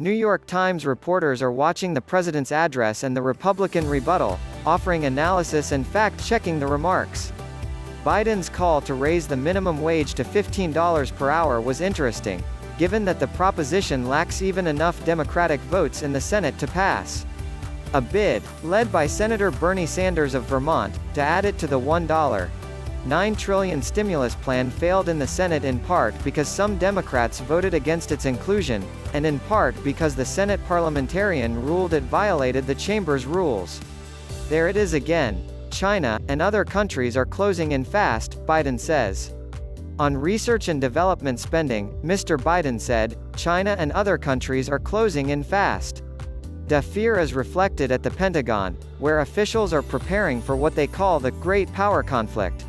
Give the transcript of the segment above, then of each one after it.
New York Times reporters are watching the president's address and the Republican rebuttal, offering analysis and fact-checking the remarks. Biden's call to raise the minimum wage to $15 per hour was interesting, given that the proposition lacks even enough Democratic votes in the Senate to pass. A bid, led by Senator Bernie Sanders of Vermont, to add it to the $1.9 trillion stimulus plan failed in the Senate in part because some Democrats voted against its inclusion, and in part because the Senate parliamentarian ruled it violated the chamber's rules. There it is again. China and other countries are closing in fast, Biden says. On research and development spending, Mr. Biden said, China and other countries are closing in fast. The fear is reflected at the Pentagon, where officials are preparing for what they call the Great Power Conflict.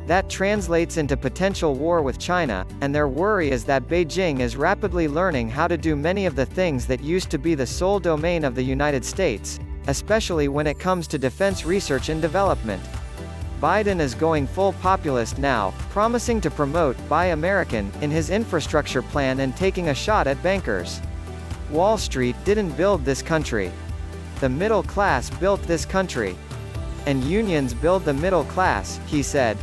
That translates into potential war with China, and their worry is that Beijing is rapidly learning how to do many of the things that used to be the sole domain of the United States, especially when it comes to defense research and development. Biden is going full populist now, promising to promote Buy American in his infrastructure plan and taking a shot at bankers. Wall Street didn't build this country. The middle class built this country. And unions build the middle class, he said.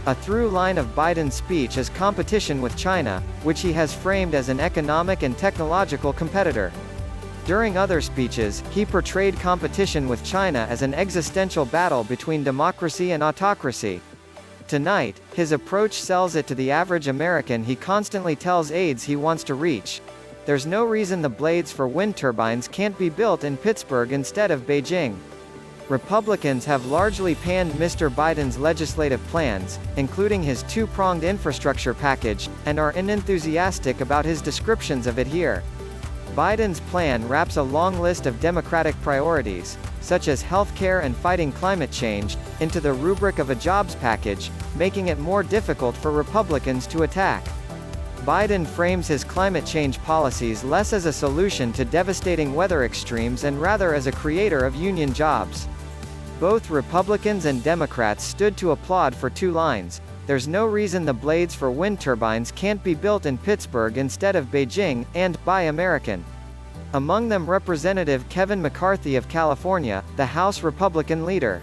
A through line of Biden's speech is competition with China, which he has framed as an economic and technological competitor. During other speeches, he portrayed competition with China as an existential battle between democracy and autocracy. Tonight, his approach sells it to the average American he constantly tells aides he wants to reach. There's no reason the blades for wind turbines can't be built in Pittsburgh instead of Beijing. Republicans have largely panned Mr. Biden's legislative plans, including his two-pronged infrastructure package, and are unenthusiastic about his descriptions of it here. Biden's plan wraps a long list of Democratic priorities, such as healthcare and fighting climate change, into the rubric of a jobs package, making it more difficult for Republicans to attack. Biden frames his climate change policies less as a solution to devastating weather extremes and rather as a creator of union jobs. Both Republicans and Democrats stood to applaud for two lines: there's no reason the blades for wind turbines can't be built in Pittsburgh instead of Beijing, and Buy American. Among them Representative Kevin McCarthy of California, the House Republican leader.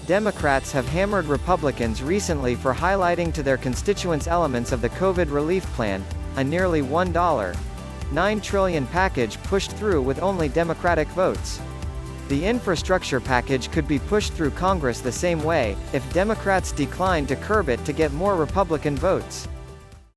Democrats have hammered Republicans recently for highlighting to their constituents elements of the COVID relief plan, a nearly $1.9 trillion package pushed through with only Democratic votes. The infrastructure package could be pushed through Congress the same way, if Democrats decline to curb it to get more Republican votes.